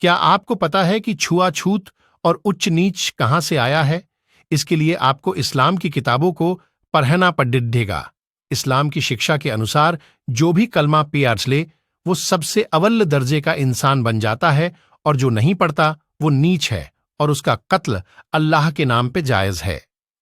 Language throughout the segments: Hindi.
क्या आपको पता है कि छुआछूत और उच्च नीच कहां से आया है? इसके लिए आपको इस्लाम की किताबों को पढ़ना पड़ेगा। इस्लाम की शिक्षा के अनुसार जो भी कलमा पढ़ ले वो सबसे अव्वल दर्जे का इंसान बन जाता है, और जो नहीं पढ़ता वो नीच है और उसका कत्ल अल्लाह के नाम पे जायज है।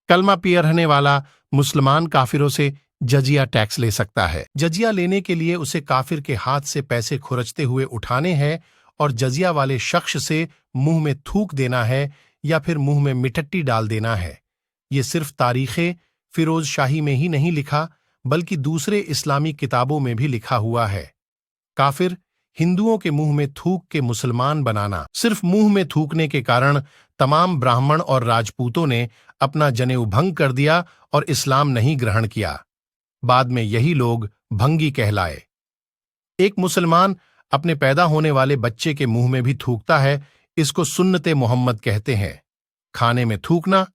कलमा पढ़ने वाला मुसलमान काफिरों से जजिया टैक्स ले सकता है। जजिया लेने के लिए उसे काफिर के हाथ से पैसे खुरचते हुए उठाने हैं और जजिया वाले शख्स से मुंह में थूक देना है या फिर मुंह में मिट्टी डाल देना है। ये सिर्फ तारीखे फिरोज शाही में ही नहीं लिखा, बल्कि दूसरे इस्लामी किताबों में भी लिखा हुआ है। काफिर हिंदुओं के मुंह में थूक के मुसलमान बनाना। सिर्फ मुंह में थूकने के कारण तमाम ब्राह्मण और राजपूतों ने अपना जनेऊ भंग कर दिया और इस्लाम नहीं ग्रहण किया। बाद में यही लोग भंगी कहलाए। एक मुसलमान अपने पैदा होने वाले बच्चे के मुंह में भी थूकता है। इसको सुन्नते मोहम्मद कहते हैं। खाने में थूकना,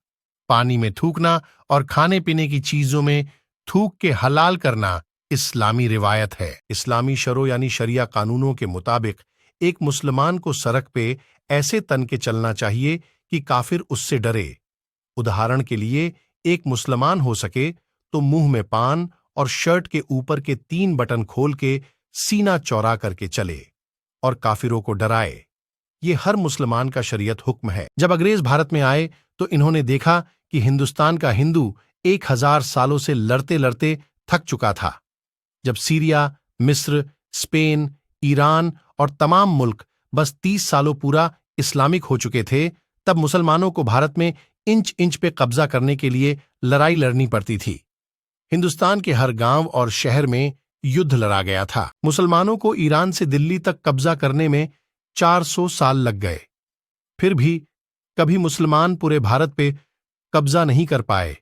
पानी में थूकना और खाने पीने की चीजों में थूक के हलाल करना इस्लामी रिवायत है। इस्लामी शरो यानी शरिया कानूनों के मुताबिक एक मुसलमान को सड़क पे ऐसे तन के चलना चाहिए कि काफिर उससे डरे। उदाहरण के लिए, एक मुसलमान हो सके तो मुंह में पान और शर्ट के ऊपर के 3 बटन खोल के सीना चौड़ा करके चले और काफिरों को डराए। ये हर मुसलमान का शरीयत हुक्म है। जब अंग्रेज भारत में आए तो इन्होंने देखा कि हिंदुस्तान का हिंदू 1000 सालों से लड़ते लड़ते थक चुका था। जब सीरिया, मिस्र, स्पेन, ईरान और तमाम मुल्क बस 30 सालों पूरा इस्लामिक हो चुके थे, तब मुसलमानों को भारत में इंच इंच पे कब्जा करने के लिए लड़ाई लड़नी पड़ती थी। हिंदुस्तान के हर गांव और शहर में युद्ध लड़ा गया था। मुसलमानों को ईरान से दिल्ली तक कब्जा करने में 400 साल लग गए। फिर भी कभी मुसलमान पूरे भारत पे कब्जा नहीं कर पाए।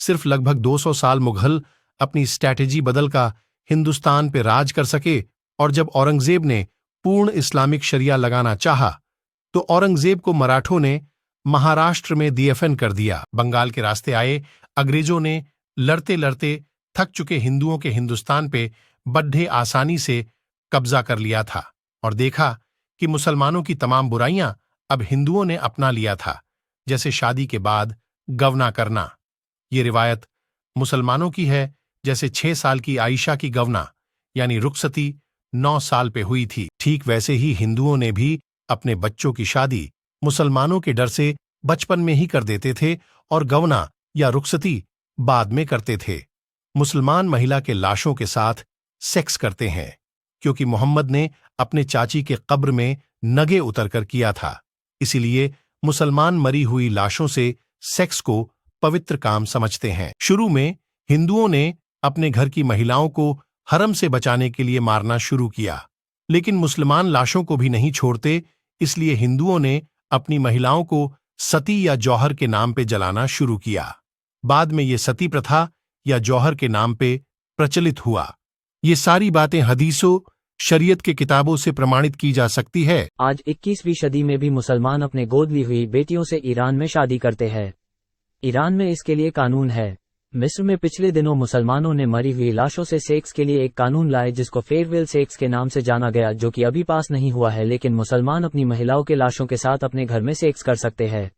सिर्फ लगभग 200 साल मुगल अपनी स्ट्रैटेजी बदल का हिंदुस्तान पे राज कर सके, और जब औरंगजेब ने पूर्ण इस्लामिक शरिया लगाना चाहा तो औरंगजेब को मराठों ने महाराष्ट्र में दफन कर दिया। बंगाल के रास्ते आए अंग्रेजों ने लड़ते लड़ते थक चुके हिंदुओं के हिंदुस्तान पे बड्ढे आसानी से कब्जा कर लिया था, और देखा कि मुसलमानों की तमाम बुराइयां अब हिंदुओं ने अपना लिया था, जैसे शादी के बाद गवना करना। ये रिवायत मुसलमानों की है, जैसे 6 साल की आयशा की गवना यानी रुखसती 9 साल पे हुई थी। ठीक वैसे ही हिंदुओं ने भी अपने बच्चों की शादी मुसलमानों के डर से बचपन में ही कर देते थे और गवना या रुखसती बाद में करते थे। मुसलमान महिला के लाशों के साथ सेक्स करते हैं, क्योंकि मोहम्मद ने अपने चाची के कब्र में नगे उतरकर किया था। इसीलिए मुसलमान मरी हुई लाशों से सेक्स को पवित्र काम समझते हैं। शुरू में हिंदुओं ने अपने घर की महिलाओं को हरम से बचाने के लिए मारना शुरू किया, लेकिन मुसलमान लाशों को भी नहीं छोड़ते, इसलिए हिंदुओं ने अपनी महिलाओं को सती या जौहर के नाम पे जलाना शुरू किया। बाद में ये सती प्रथा या जौहर के नाम पे प्रचलित हुआ। ये सारी बातें हदीसों, शरीयत के किताबों से प्रमाणित की जा सकती है। आज 21वीं सदी में भी मुसलमान अपने गोद ली हुई बेटियों से ईरान में शादी करते हैं। ईरान में इसके लिए कानून है। मिस्र में पिछले दिनों मुसलमानों ने मरी हुई लाशों से सेक्स के लिए एक कानून लाए, जिसको फेयरवेल सेक्स के नाम से जाना गया, जो कि अभी पास नहीं हुआ है, लेकिन मुसलमान अपनी महिलाओं के लाशों के साथ अपने घर में सेक्स कर सकते हैं।